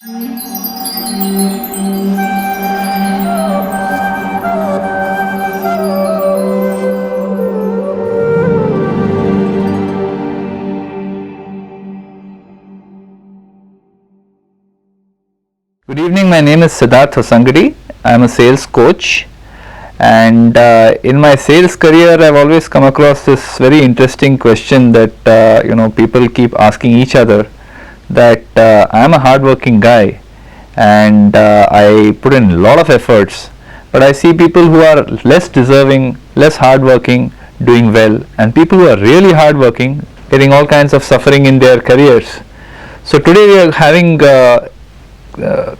Good evening, my name is Siddharth Hosangadi. I am a sales coach, and in my sales career I've always come across this very interesting question that people keep asking each other, that I am a hardworking guy and I put in a lot of efforts, but I see people who are less deserving, less hardworking, doing well, and people who are really hardworking getting all kinds of suffering in their careers. So today we are having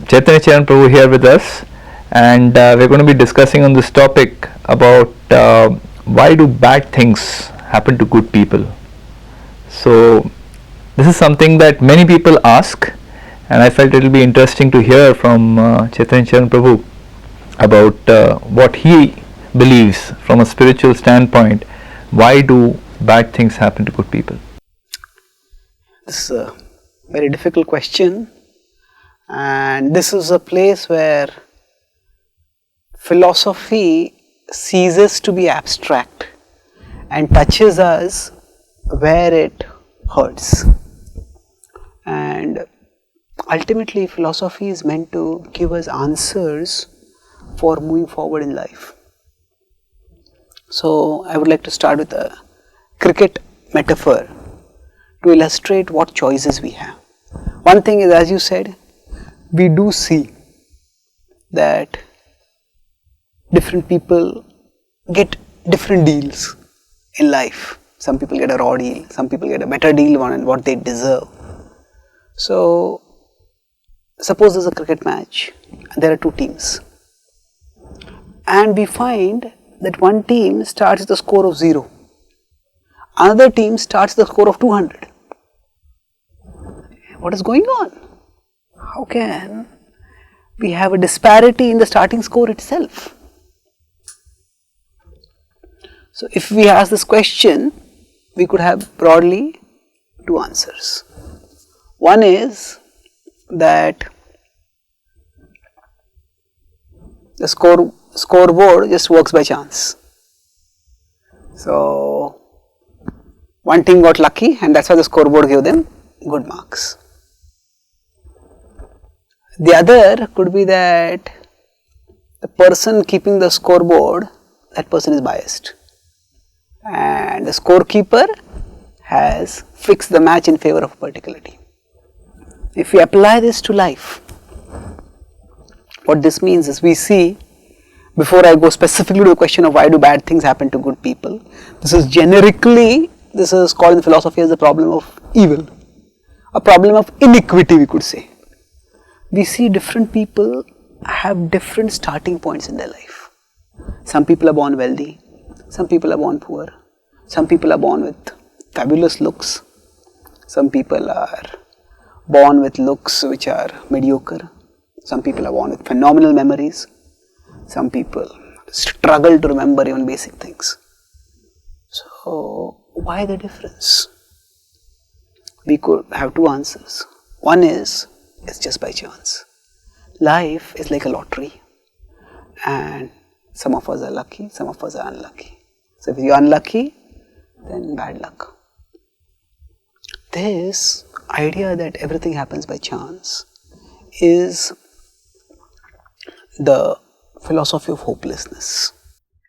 Chaitanya Charan Prabhu here with us, and we're going to be discussing on this topic about why do bad things happen to good people. So this is something that many people ask, and I felt it will be interesting to hear from Chaitanya Charan Prabhu about what he believes from a spiritual standpoint. Why do bad things happen to good people? This is a very difficult question. And this is a place where philosophy ceases to be abstract and touches us where it hurts. And ultimately, philosophy is meant to give us answers for moving forward in life. So, I would like to start with a cricket metaphor to illustrate what choices we have. One thing is, as you said, we do see that different people get different deals in life. Some people get a raw deal, some people get a better deal on what they deserve. So, suppose there's a cricket match and there are two teams, and we find that one team starts with a score of 0, another team starts with a score of 200. What is going on? How can we have a disparity in the starting score itself? So, if we ask this question, we could have broadly two answers. One is that the scoreboard just works by chance. So, one team got lucky and that's why the scoreboard gave them good marks. The other could be that the person keeping the scoreboard, that person is biased, and the scorekeeper has fixed the match in favor of a particular team. If we apply this to life, what this means is, we see, before I go specifically to the question of why do bad things happen to good people, this is called in philosophy as the problem of evil, a problem of iniquity, we could say. We see different people have different starting points in their life. Some people are born wealthy, some people are born poor, some people are born with fabulous looks, some people are born with looks which are mediocre, some people are born with phenomenal memories, some people struggle to remember even basic things. So, why the difference? We could have two answers. One is, it's just by chance. Life is like a lottery, and some of us are lucky, some of us are unlucky. So if you're unlucky, then bad luck. This idea that everything happens by chance is the philosophy of hopelessness.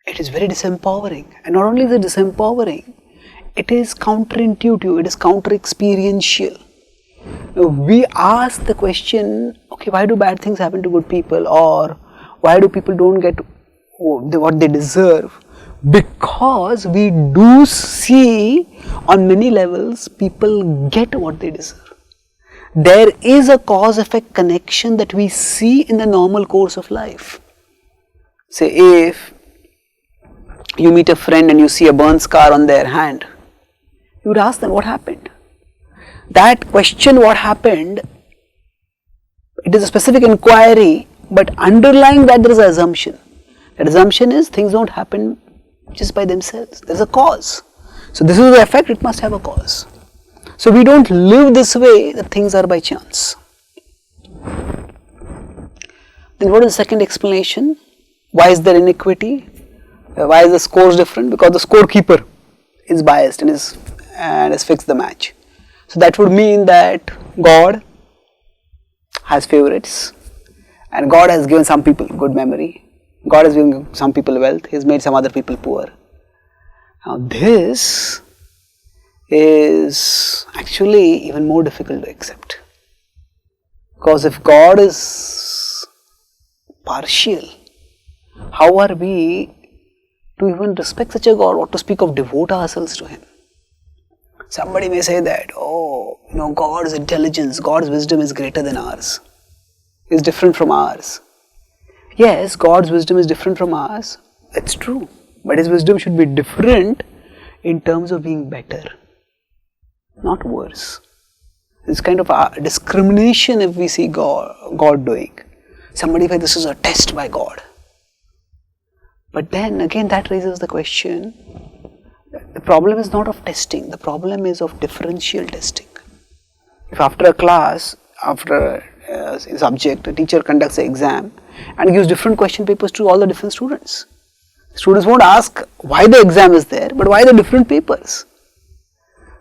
It is very disempowering, and not only is it disempowering, it is counterintuitive, it is counter-experiential. We ask the question, okay, why do bad things happen to good people, or why do people don't get what they deserve? Because we do see on many levels people get what they deserve. There is a cause-effect connection that we see in the normal course of life. Say, if you meet a friend and you see a burn scar on their hand, you would ask them what happened. That question, what happened, it is a specific inquiry, but underlying that there is an assumption. That assumption is things don't happen just by themselves. There is a cause. So this is the effect, it must have a cause. So we don't live this way that things are by chance. Then what is the second explanation? Why is there inequity? Why is the scores different? Because the scorekeeper is biased and has fixed the match. So that would mean that God has favorites, and God has given some people good memory. God has given some people wealth. He has made some other people poor. Now this is actually even more difficult to accept, because if God is partial, how are we to even respect such a God, or to speak of devote ourselves to Him? Somebody may say that, oh, God's intelligence, God's wisdom is greater than ours, is different from ours. Yes, God's wisdom is different from ours, that's true, but His wisdom should be different in terms of being better, not worse. It's kind of a discrimination if we see God doing. Somebody says this is a test by God. But then again that raises the question, the problem is not of testing, the problem is of differential testing. If after a class, after a subject, a teacher conducts an exam and gives different question papers to all the different students, students won't ask why the exam is there, but why the different papers.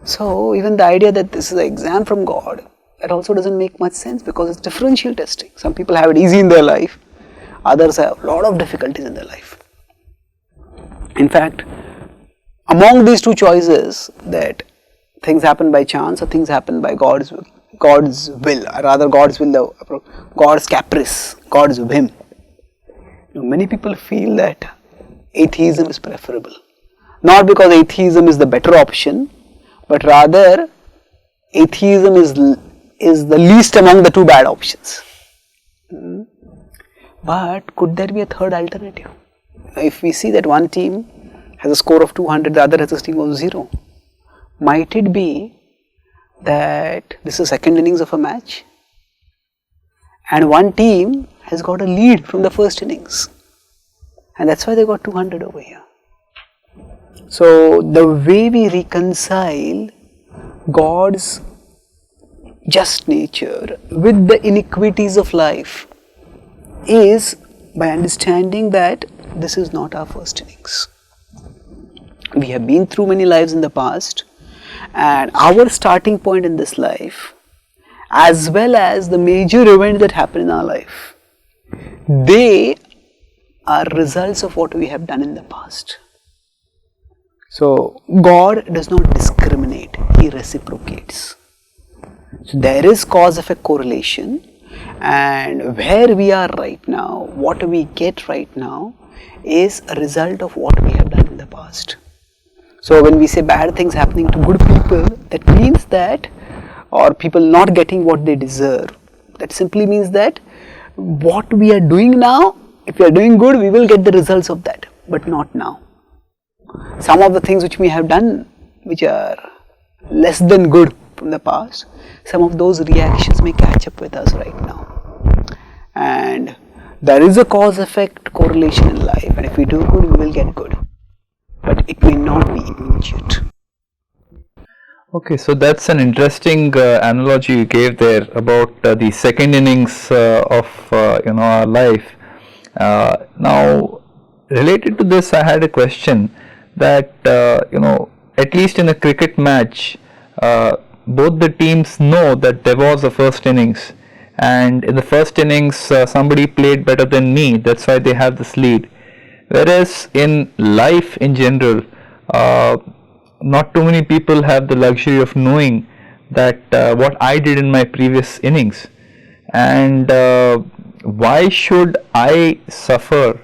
So even the idea that this is an exam from God, that also doesn't make much sense, because it's differential testing. Some people have it easy in their life, others have a lot of difficulties in their life. In fact, among these two choices, that things happen by chance or things happen by God's will, or rather God's will, God's caprice, God's whim, many people feel that atheism is preferable. Not because atheism is the better option, but rather atheism is the least among the two bad options. But could there be a third alternative? If we see that one team has a score of 200, the other has a score of 0, might it be that this is second innings of a match and one team has got a lead from the first innings, and that's why they got 200 over here? So the way we reconcile God's just nature with the inequities of life is by understanding that this is not our first innings. We have been through many lives in the past, and our starting point in this life, as well as the major events that happen in our life, they are results of what we have done in the past. So God does not discriminate, He reciprocates. So there is cause-effect correlation, and where we are right now, what we get right now, is a result of what we have done in the past. So when we say bad things happening to good people, that means that, or people not getting what they deserve, that simply means that what we are doing now, if we are doing good, we will get the results of that, but not now. Some of the things which we have done, which are less than good from the past, some of those reactions may catch up with us right now. And there is a cause-effect correlation in life, and if we do good, we will get good. But it may not be immediate. Okay, so that's an interesting analogy you gave there about the second innings of our life. Now, related to this, I had a question that at least in a cricket match, both the teams know that there was a first innings, and in the first innings somebody played better than me, that's why they have this lead. Whereas in life in general, not too many people have the luxury of knowing that what I did in my previous innings, and why should I suffer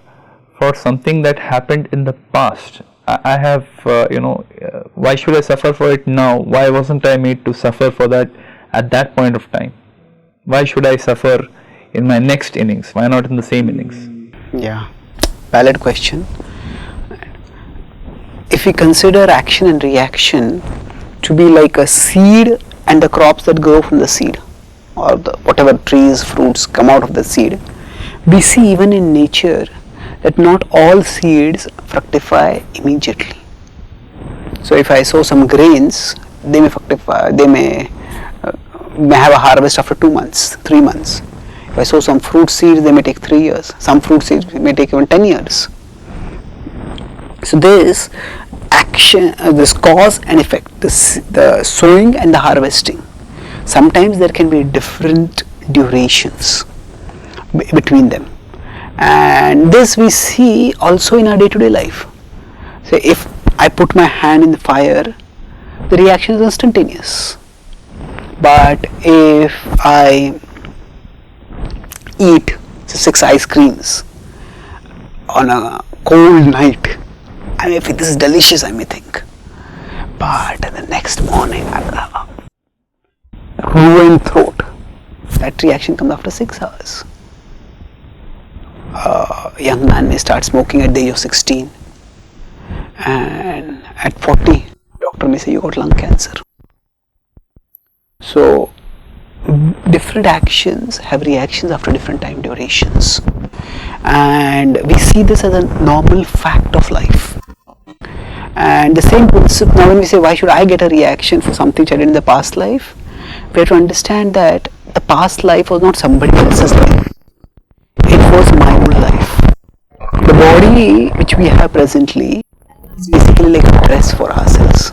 for something that happened in the past? I have, why should I suffer for it now? Why wasn't I made to suffer for that at that point of time? Why should I suffer in my next innings? Why not in the same innings? Yeah, valid question. If we consider action and reaction to be like a seed and the crops that grow from the seed, or whatever trees, fruits come out of the seed, we see even in nature that not all seeds fructify immediately. So if I sow some grains, they may fructify, they may have a harvest after 2 months, 3 months. If I sow some fruit seeds, they may take 3 years. Some fruit seeds may take even 10 years. So this action, this cause and effect, the sowing and the harvesting, sometimes there can be different durations between them, and this we see also in our day-to-day life. So if I put my hand in the fire, the reaction is instantaneous, but if I eat 6 ice creams on a cold night, I may feel this is delicious, I may think, but the next morning I will have a ruined throat. That reaction comes after 6 hours. A young man may start smoking at the age of 16, and at 40 doctor may say you got lung cancer. So different actions have reactions after different time durations, and we see this as a normal fact of life. And the same principle, now when we say why should I get a reaction for something which I did in the past life, we have to understand that the past life was not somebody else's life, it was my own life. The body which we have presently is basically like a dress for ourselves.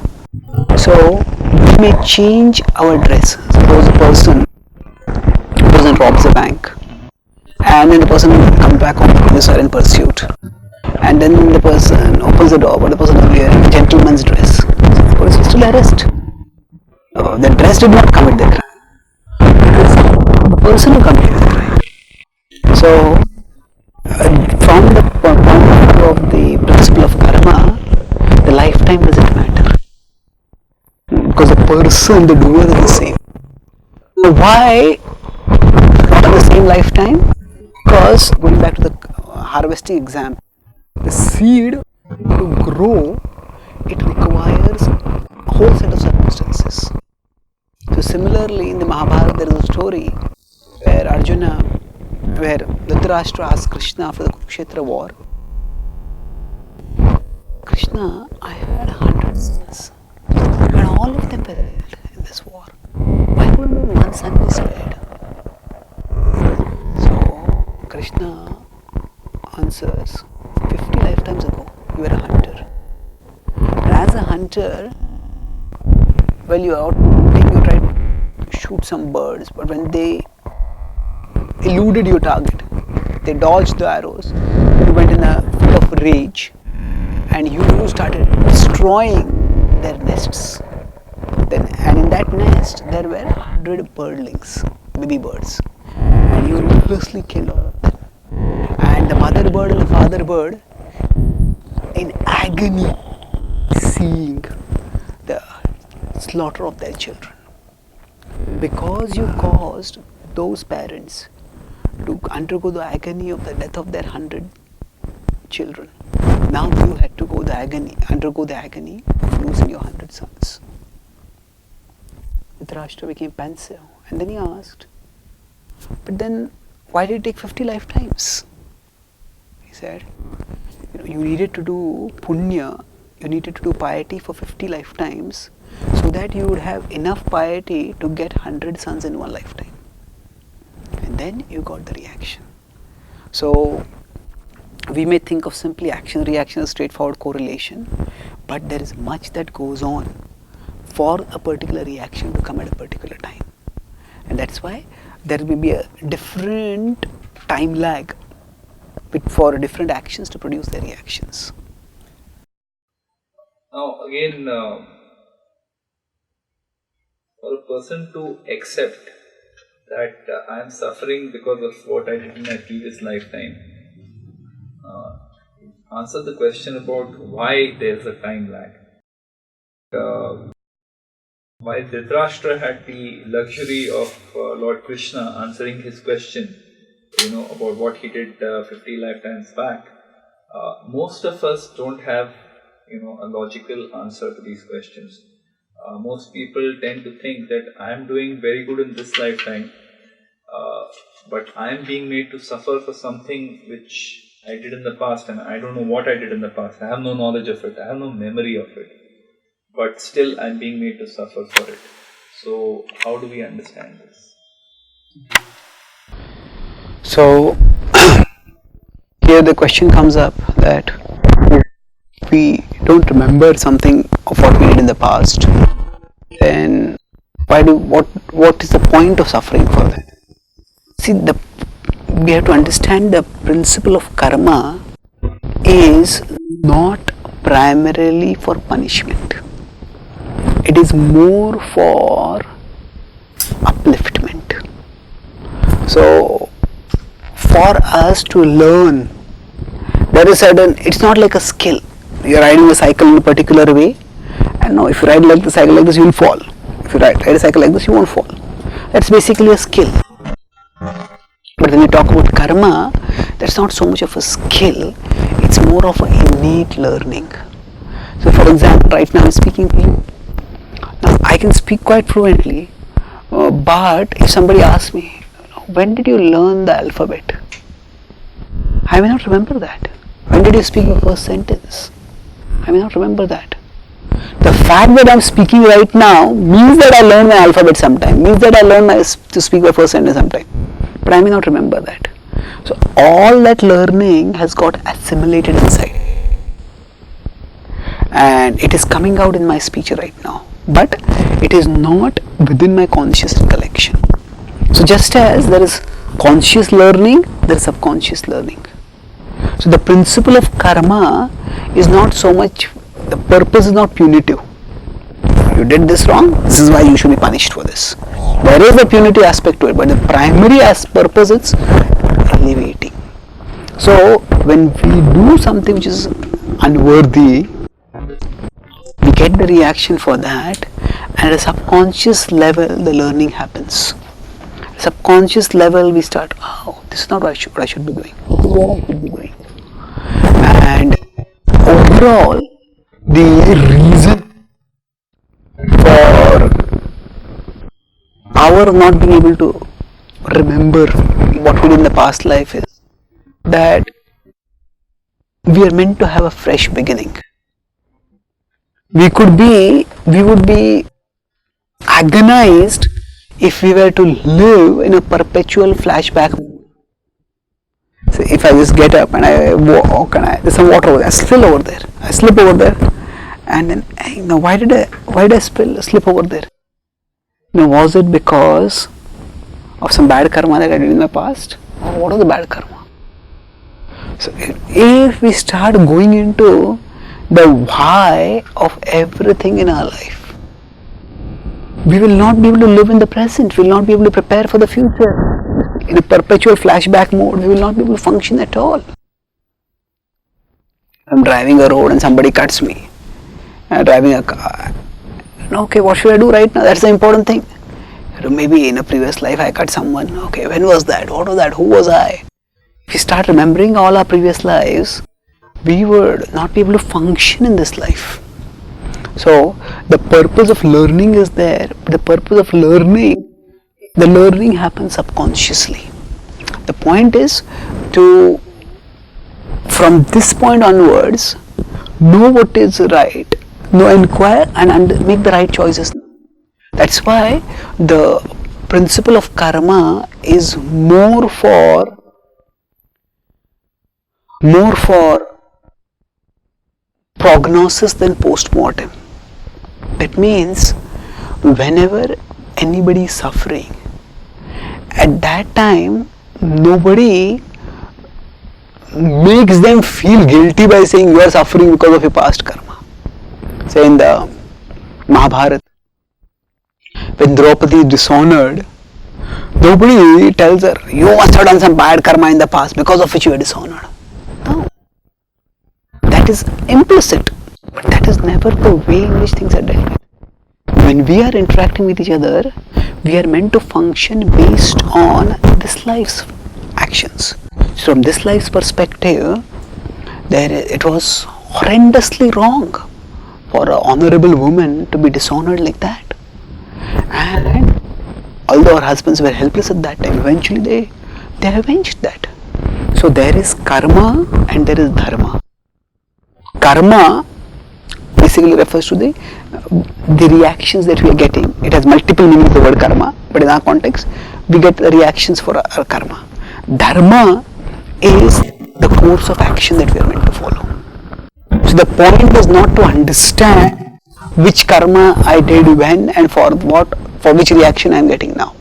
So we may change our dress. Suppose a person robs a bank, and then the person comes back on police are in pursuit, and then the person opens the door, but the person is wearing a gentleman's dress. So the police is still arrest. The dress did not commit the crime. It was the person who committed the crime. So from the point of view of the principle of karma, the lifetime doesn't matter, because the person, the doer is the same. So why not in the same lifetime? Because going back to the harvesting example, the seed to grow, it requires a whole set of circumstances. So similarly in the Mahabharata there is a story where Dhritarashtra asked Krishna after the Kurukshetra war, Krishna, I had 100 sons, and all of them perished in this war. Why couldn't one son be spared? So Krishna answers, 50 lifetimes ago you were a hunter. And as a hunter, well, you tried to shoot some birds, but when they eluded your target, they dodged the arrows, you went in a fit of rage and you started destroying their nests. And in that nest there were 100 birdlings, baby birds, and you ruthlessly killed all of them. And the mother bird and the father bird, in agony, seeing the slaughter of their children, because you caused those parents to undergo the agony of the death of their 100 children. Now you had to undergo the agony of losing your 100 sons. Dhritarashtra became pensive, and then he asked, but then why did it take 50 lifetimes? He said, you needed to do punya, you needed to do piety for 50 lifetimes, so that you would have enough piety to get 100 sons in one lifetime. And then you got the reaction. So we may think of simply action, reaction as straightforward correlation, but there is much that goes on for a particular reaction to come at a particular time. And that's why there may be a different time lag for different actions to produce their reactions. Now again, for a person to accept that I am suffering because of what I did in my previous lifetime, answer the question about why there is a time lag. While Dhritarashtra had the luxury of Lord Krishna answering his question, about what he did 50 lifetimes back, most of us don't have, a logical answer to these questions. Most people tend to think that I am doing very good in this lifetime, but I am being made to suffer for something which I did in the past, and I don't know what I did in the past. I have no knowledge of it. I have no memory of it. But still I am being made to suffer for it. So how do we understand this? So here the question comes up that if we don't remember something of what we did in the past, then what is the point of suffering for that? See, we have to understand the principle of karma is not primarily for punishment. It is more for upliftment. So for us to learn, there is it's not like a skill. You are riding a cycle in a particular way, and no, if you ride the cycle like this, you will fall. If you ride a cycle like this, you won't fall. That's basically a skill. But when we talk about karma, that's not so much of a skill, it's more of an innate learning. So for example, right now I'm speaking to you. Now I can speak quite fluently, but if somebody asks me, when did you learn the alphabet? I may not remember that. When did you speak your first sentence? I may not remember that. The fact that I'm speaking right now means that I learned my alphabet sometime, means that I learned to speak my first sentence sometime. But I may not remember that. So all that learning has got assimilated inside. And it is coming out in my speech right now. But it is not within my conscious recollection. So just as there is conscious learning, there is subconscious learning. So the principle of karma is not so much, the purpose is not punitive. You did this wrong, this is why you should be punished for this. There is a punitive aspect to it, but the primary purpose is elevating. So when we do something which is unworthy, we get the reaction for that, and at a subconscious level the learning happens. Subconscious level we start, oh, this is not what I should be doing. This is what I should be doing. And overall, the reason for our not being able to remember what we did in the past life is that we are meant to have a fresh beginning. We would be agonized if we were to live in a perpetual flashback. So if I just get up and I walk and there's some water over there, I slip over there, and then why did I slip over there? Was it because of some bad karma that I did in the past, or what was the bad karma? So if we start going into the why of everything in our life, we will not be able to live in the present, we will not be able to prepare for the future. In a perpetual flashback mode, we will not be able to function at all. I'm driving a road and somebody cuts me. I'm driving a car. Okay, what should I do right now? That's the important thing. Maybe in a previous life I cut someone. Okay, when was that? What was that? Who was I? If we start remembering all our previous lives, we would not be able to function in this life. So the purpose of learning is there. The purpose of learning, the learning happens subconsciously. The point is to, from this point onwards, know what is right, inquire and make the right choices. That's why the principle of karma is more for prognosis than post-mortem. That means whenever anybody is suffering, at that time nobody makes them feel guilty by saying you are suffering because of your past karma. Say in the Mahabharata, when Draupadi is dishonored, nobody tells her, you must have done some bad karma in the past because of which you are dishonored. No. That is implicit, but that is never the way in which things are dealt with. When we are interacting with each other, we are meant to function based on this life's actions. So from this life's perspective, it was horrendously wrong for an honorable woman to be dishonored like that. And although our husbands were helpless at that time, eventually they avenged that. So there is karma and there is dharma. Karma basically refers to the reactions that we are getting. It has multiple meanings, the word karma, but in our context, we get the reactions for our karma. Dharma is the course of action that we are meant to follow. So the point is not to understand which karma I did when and for what, for which reaction I am getting now.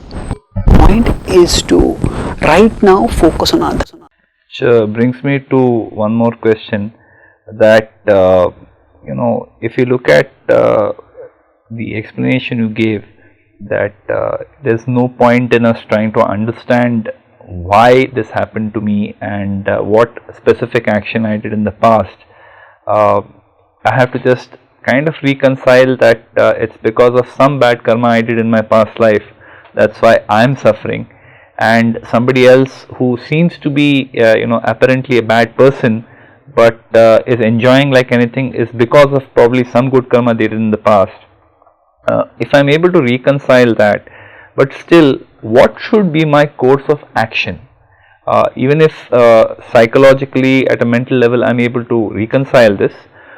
Point is to right now focus on others. Which brings me to one more question, that if you look at the explanation you gave, that there's no point in us trying to understand why this happened to me and what specific action I did in the past. I have to just kind of reconcile that it's because of some bad karma I did in my past life, that's why I'm suffering, and somebody else who seems to be apparently a bad person but is enjoying like anything is because of probably some good karma they did in the past. If I'm able to reconcile that, but still, what should be my course of action? Even if psychologically at a mental level I'm able to reconcile this,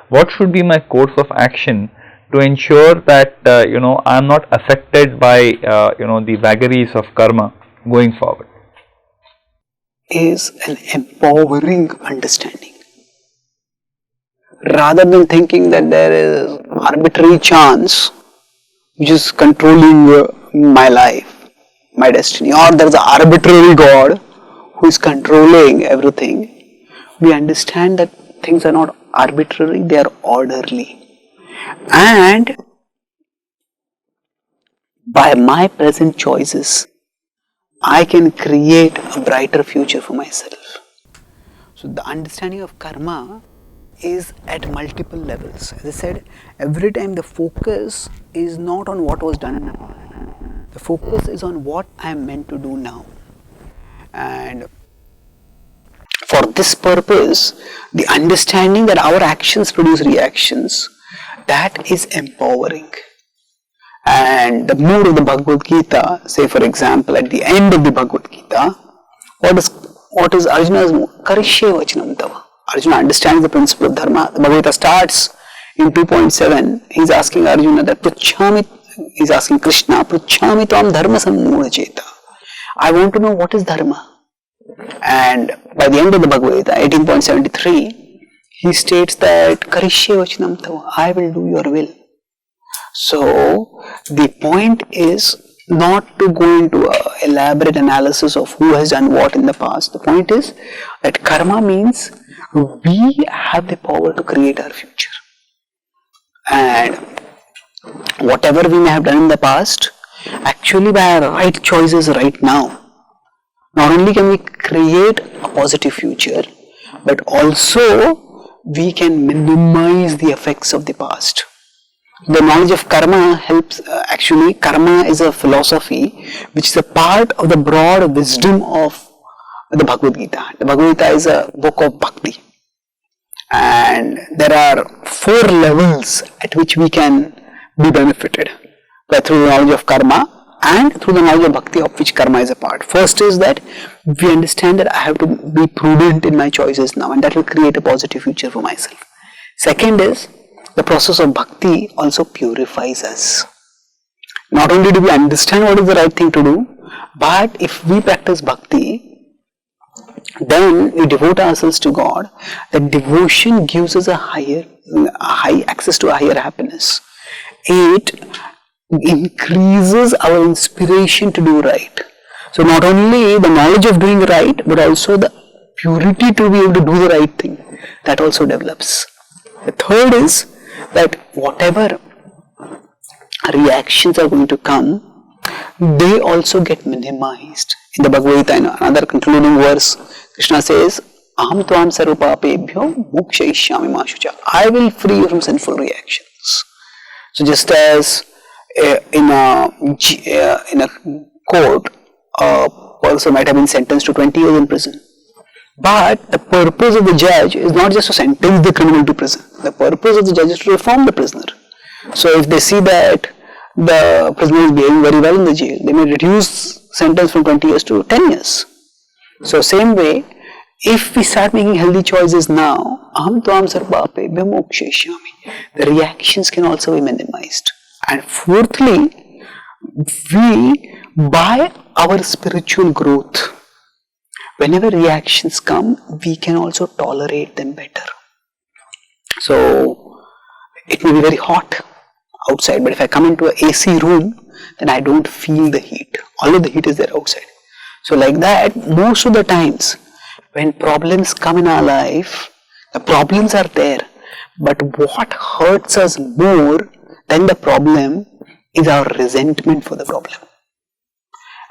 what should be my course of action to ensure that I'm not affected by the vagaries of karma going forward? Is an empowering understanding. Rather than thinking that there is arbitrary chance which is controlling my life, my destiny, or there is an arbitrary God who is controlling everything, we understand that things are not arbitrary, they are orderly. And by my present choices, I can create a brighter future for myself. So the understanding of karma is at multiple levels. As I said, every time the focus is not on what was done in the past. The focus is on what I am meant to do now. And for this purpose, the understanding that our actions produce reactions, that is empowering. And the mood of the Bhagavad Gita, say for example at the end of the Bhagavad Gita, what is Arjuna's mood? Karishye vachanam tava. Arjuna understands the principle of dharma. The Bhagavad Gita starts in 2.7. He's asking Arjuna that he's asking Krishna, Pruchhami tvam dharma sammuna cheta. I want to know what is dharma. And by the end of the Bhagavad Gita, 18.73, he states that Karishye vachanam tava, I will do your will. So the point is not to go into an elaborate analysis of who has done what in the past. The point is that karma means we have the power to create our future. And whatever we may have done in the past, actually by our right choices right now, not only can we create a positive future, but also we can minimize the effects of the past. The knowledge of karma helps, actually karma is a philosophy which is a part of the broad wisdom of the Bhagavad Gita. The Bhagavad Gita is a book of bhakti. And there are 4 levels at which we can be benefited through the knowledge of karma and through the knowledge of bhakti, of which karma is a part. First is that we understand that I have to be prudent in my choices now, and that will create a positive future for myself. Second is the process of bhakti also purifies us. Not only do we understand what is the right thing to do, but if we practice bhakti, then we devote ourselves to God. That devotion gives us a high access to a higher happiness. It increases our inspiration to do right. So not only the knowledge of doing right, but also the purity to be able to do the right thing, that also develops. The third is that whatever reactions are going to come, they also get minimized. In the Bhagavad Gita, in another concluding verse, Krishna says, Aham tvam sarvapapebhyo mokshayishyami ma shucha. I will free you from sinful reactions. So just as in a court, a person might have been sentenced to 20 years in prison. But the purpose of the judge is not just to sentence the criminal to prison. The purpose of the judge is to reform the prisoner. So if they see that the prisoner is behaving very well in the jail, they may reduce sentence from 20 years to 10 years. So same way, if we start making healthy choices now, aham tvam sarvapebhyo mokshayishyami, the reactions can also be minimized. And fourthly, we, by our spiritual growth, whenever reactions come, we can also tolerate them better. So it may be very hot outside, but if I come into an AC room, then I don't feel the heat, although the heat is there outside. So like that, most of the times when problems come in our life, the problems are there, but what hurts us more than the problem is our resentment for the problem.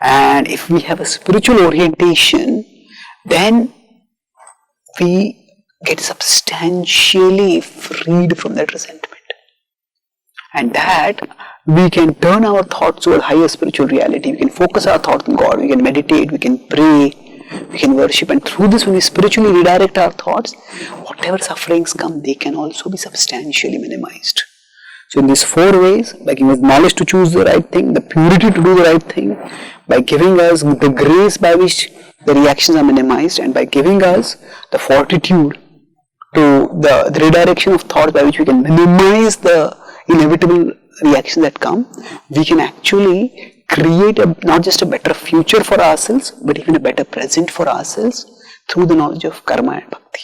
And if we have a spiritual orientation, then we get substantially freed from that resentment. And that we can turn our thoughts to a higher spiritual reality. We can focus our thoughts on God, we can meditate, we can pray, we can worship, and through this, when we spiritually redirect our thoughts, whatever sufferings come, they can also be substantially minimized. So in these 4 ways, by giving us knowledge to choose the right thing, the purity to do the right thing, by giving us the grace by which the reactions are minimized, and by giving us the fortitude to the redirection of thoughts by which we can minimize the inevitable reactions that come, we can actually create not just a better future for ourselves, but even a better present for ourselves through the knowledge of karma and bhakti.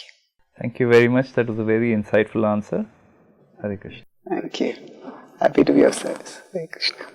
Thank you very much. That was a very insightful answer. Hare Krishna. Thank you. Happy to be of service. Hare Krishna.